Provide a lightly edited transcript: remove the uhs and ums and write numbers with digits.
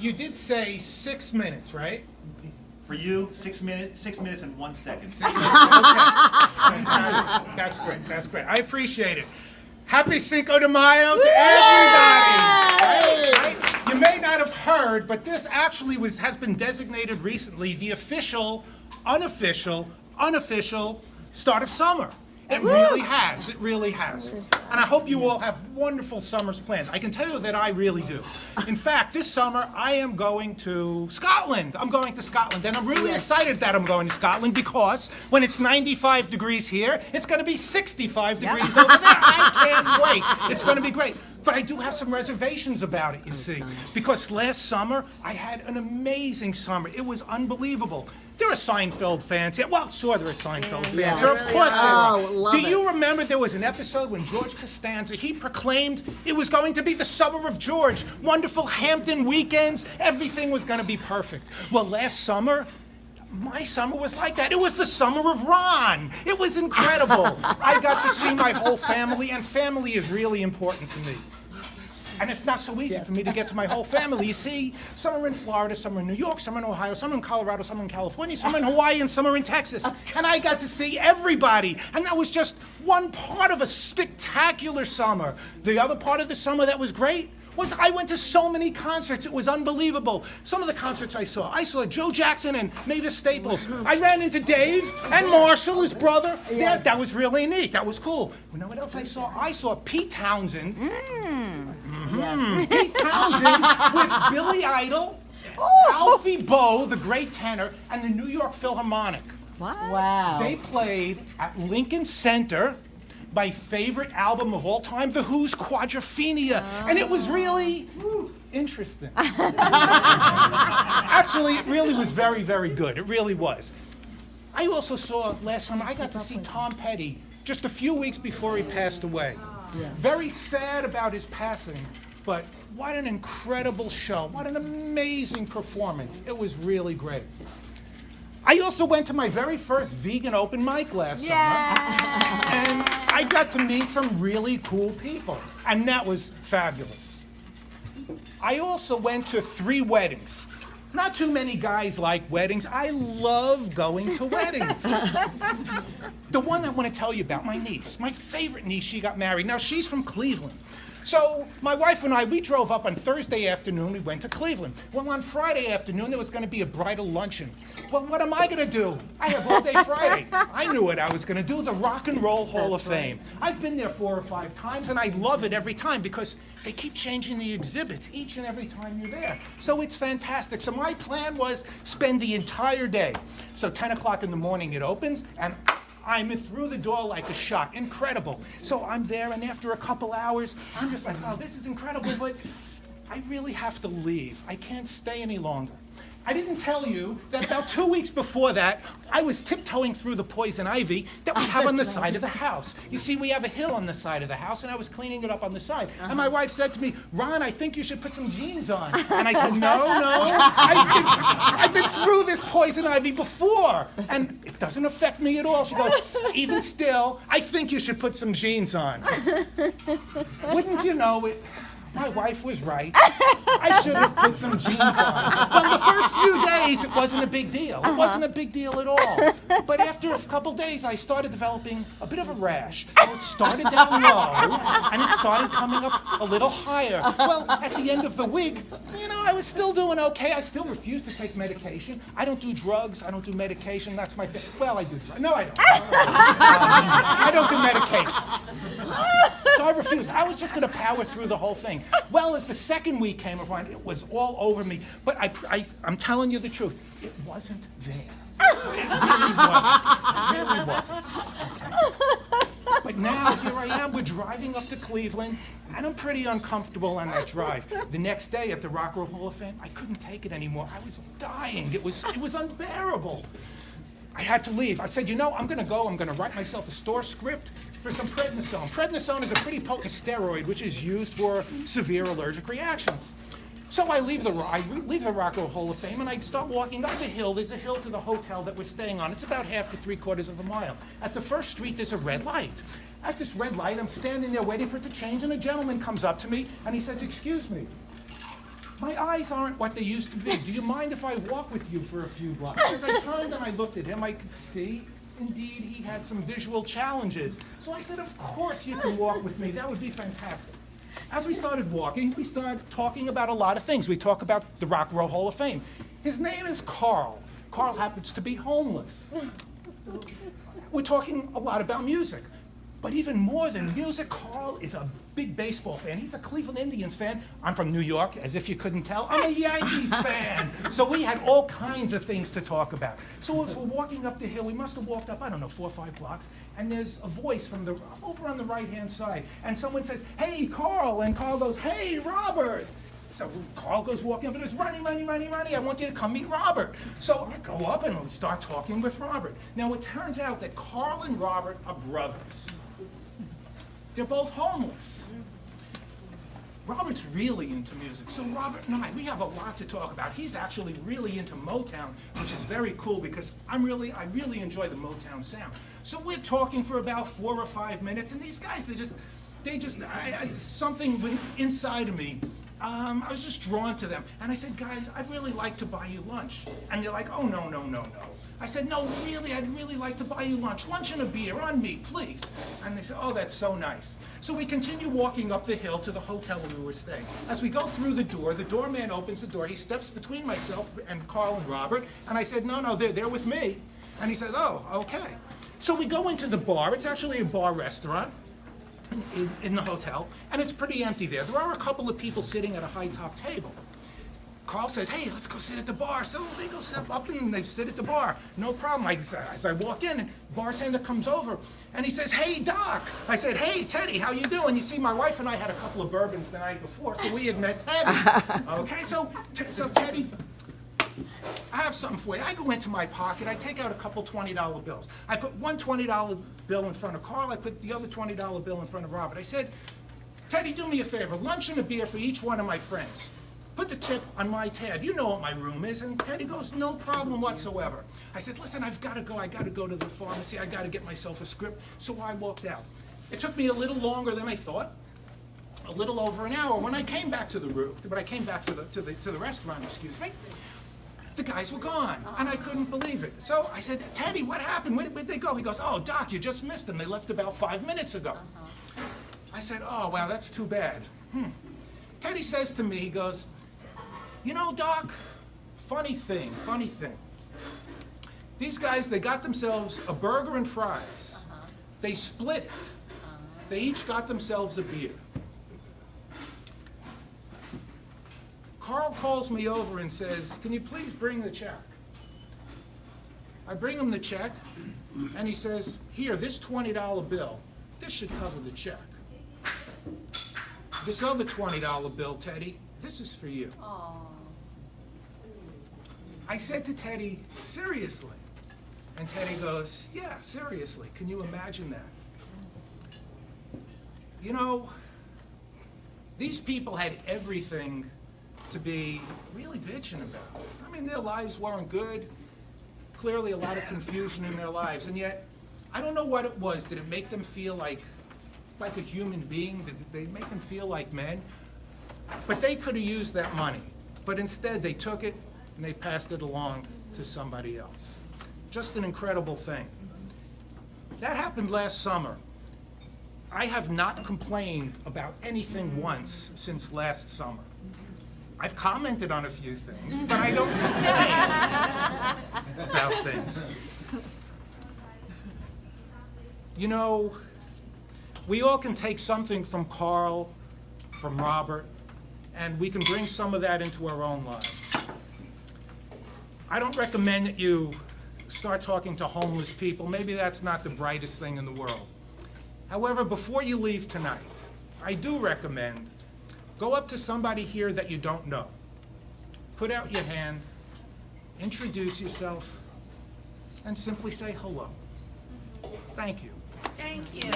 You did say 6 minutes, right? For you, 6 minutes and 1 second. 6 minutes. Okay. That's great. That's great. I appreciate it. Happy Cinco de Mayo to everybody. Right? You may not have heard, but this actually has been designated recently the official, unofficial start of summer. It really has. It really has. And I hope you all have wonderful summers planned. I can tell you that I really do. In fact, this summer I am going to Scotland. I'm going to Scotland. And I'm really excited that I'm going to Scotland because when it's 95 degrees here, it's going to be 65 degrees over there. I can't wait. It's going to be great. But I do have some reservations about it, you see. Because last summer, I had an amazing summer. It was unbelievable. There are Seinfeld fans here. Well, sure there are Seinfeld fans here. Of course there are. Do you remember there was an episode when George Costanza, he proclaimed it was going to be the summer of George. Wonderful Hampton weekends. Everything was going to be perfect. Well, last summer, my summer was like that. It was the summer of Ron. It was incredible. I got to see my whole family, and family is really important to me. And it's not so easy for me to get to my whole family. You see, some are in Florida, some are in New York, some are in Ohio, some are in Colorado, some are in California, some are in Hawaii, and some are in Texas. And I got to see everybody. And that was just one part of a spectacular summer. The other part of the summer that was great was I went to so many concerts. It was unbelievable. Some of the concerts I saw Joe Jackson and Mavis Staples. I ran into Dave and Marshall, his brother. Yeah, that was really neat. That was cool. You know what else I saw? I saw Pete Townsend. Pete Townsend with Billy Idol, Alfie Boe, the great tenor, and the New York Philharmonic. Wow. They played at Lincoln Center. My favorite album of all time, The Who's Quadrophenia. And it was really interesting. Actually, it really was very, very good. It really was. I also saw last summer, I got to see Tom Petty just a few weeks before he passed away. Very sad about his passing, but what an incredible show. What an amazing performance. It was really great. I also went to my very first vegan open mic last summer, and I got to meet some really cool people, and that was fabulous. I also went to 3 weddings. Not too many guys like weddings. I love going to weddings. The one I want to tell you about, my niece, my favorite niece, she got married. Now, she's from Cleveland. So my wife and I, we drove up on Thursday afternoon. We went to Cleveland. Well, on Friday afternoon, there was going to be a bridal luncheon. Well, what am I going to do? I have all day Friday. I knew what I was going to do, the Rock and Roll Hall of Fame. I've been there 4 or 5 times, and I love it every time because they keep changing the exhibits each and every time you're there. So it's fantastic. So my plan was spend the entire day. So 10 o'clock in the morning it opens, and I'm through the door like a shot. Incredible. So I'm there, and after a couple hours, I'm just like, oh, this is incredible, but I really have to leave. I can't stay any longer. I didn't tell you that about 2 weeks before that, I was tiptoeing through the poison ivy that we have on the side of the house. You see, we have a hill on the side of the house, and I was cleaning it up on the side. And my wife said to me, Ron, I think you should put some jeans on. And I said, no, I've been through this poison ivy before, and it doesn't affect me at all. She goes, even still, I think you should put some jeans on. Wouldn't you know it? My wife was right. I should have put some jeans on. Well, the first few days, it wasn't a big deal. It wasn't a big deal at all. But after a couple days, I started developing a bit of a rash. So it started down low, and it started coming up a little higher. Well, at the end of the week, you know, I was still doing okay. I still refuse to take medication. I don't do drugs. I don't do medication. That's my thing. Well, I do drugs. No, I don't. I don't do medication. So I refused. I was just going to power through the whole thing. Well, as the second week came around, it was all over me. But I'm telling you the truth, it wasn't there. It really wasn't. Okay. But now, here I am, we're driving up to Cleveland, and I'm pretty uncomfortable on that drive. The next day at the Rock and Roll Hall of Fame, I couldn't take it anymore. I was dying. It was unbearable. I had to leave. I said, you know, I'm going to write myself a store script for some prednisone. Prednisone is a pretty potent steroid which is used for severe allergic reactions. So I leave the Rock and Roll Hall of Fame, and I start walking up the hill. There's a hill to the hotel that we're staying on. It's about 1/2 to 3/4 of a mile. At the first street, there's a red light. At this red light, I'm standing there waiting for it to change, and a gentleman comes up to me, and he says, excuse me, my eyes aren't what they used to be. Do you mind if I walk with you for a few blocks? As I turned and I looked at him, I could see, indeed, he had some visual challenges. So I said, of course you can walk with me. That would be fantastic. As we started walking, we started talking about a lot of things. We talk about the Rock and Roll Hall of Fame. His name is Carl. Carl happens to be homeless. We're talking a lot about music. But even more than music, Carl is a big baseball fan. He's a Cleveland Indians fan. I'm from New York, as if you couldn't tell. I'm a Yankees fan. So we had all kinds of things to talk about. So as we're walking up the hill, we must have walked up, I don't know, 4 or 5 blocks, and there's a voice from over on the right-hand side. And someone says, "Hey, Carl," and Carl goes, "Hey, Robert." So Carl goes walking up and goes, "Ronnie, Ronnie, Ronnie, Ronnie, I want you to come meet Robert." So I go up and we start talking with Robert. Now it turns out that Carl and Robert are brothers. They're both homeless. Robert's really into music, so Robert and we have a lot to talk about. He's actually really into Motown, which is very cool because I really enjoy the Motown sound. So we're talking for about 4 or 5 minutes, and these guys, something inside of me, I was just drawn to them. And I said, "Guys, I'd really like to buy you lunch." And they're like, "Oh, no, no, no, no." I said, "No, really, I'd really like to buy you lunch. Lunch and a beer on me, please." And they said, "Oh, that's so nice." So we continue walking up the hill to the hotel where we were staying. As we go through the doorman opens the door. He steps between myself and Carl and Robert. And I said, "No, they're with me." And he says, "Oh, okay." So we go into the bar. It's actually a bar restaurant in the hotel, and it's pretty empty there. There are a couple of people sitting at a high-top table. Carl says, "Hey, let's go sit at the bar." So they go step up and they sit at the bar. No problem. As I walk in, the bartender comes over and he says, "Hey, Doc." I said, "Hey, Teddy, how you doing?" You see, my wife and I had a couple of bourbons the night before, so we had met Teddy. Okay, so Teddy, I have something for you. I go into my pocket, I take out a couple $20 bills. I put one $20 bill in front of Carl, I put the other $20 bill in front of Robert. I said, "Teddy, do me a favor, lunch and a beer for each one of my friends. Put the tip on my tab. You know what my room is." And Teddy goes, "No problem whatsoever." I said, "Listen, I've got to go. I got to go to the pharmacy. I got to get myself a script." So I walked out. It took me a little longer than I thought, a little over an hour. When I came back to the room, when I came back to the restaurant, excuse me, the guys were gone, and I couldn't believe it. So I said, "Teddy, what happened? Where'd they go?" He goes, "Oh, Doc, you just missed them. They left about 5 minutes ago." I said, "Oh, wow, that's too bad." Teddy says to me, he goes, "You know, Doc, funny thing. These guys, they got themselves a burger and fries. They split it. They each got themselves a beer." Carl calls me over and says, "Can you please bring the check?" I bring him the check, and he says, "Here, this $20 bill, this should cover the check. This other $20 bill, Teddy, this is for you." I said to Teddy, "Seriously?" And Teddy goes, "Yeah, seriously. Can you imagine that?" You know, these people had everything to be really bitching about. I mean, their lives weren't good. Clearly a lot of confusion in their lives. And yet, I don't know what it was. Did it make them feel like a human being? Did they make them feel like men? But they could have used that money. But instead, they took it and they passed it along to somebody else. Just an incredible thing. That happened last summer. I have not complained about anything once since last summer. I've commented on a few things, but I don't complain about things. You know, we all can take something from Carl, from Robert, and we can bring some of that into our own lives. I don't recommend that you start talking to homeless people. Maybe that's not the brightest thing in the world. However, before you leave tonight, I do recommend go up to somebody here that you don't know. Put out your hand, introduce yourself, and simply say hello. Thank you. Thank you.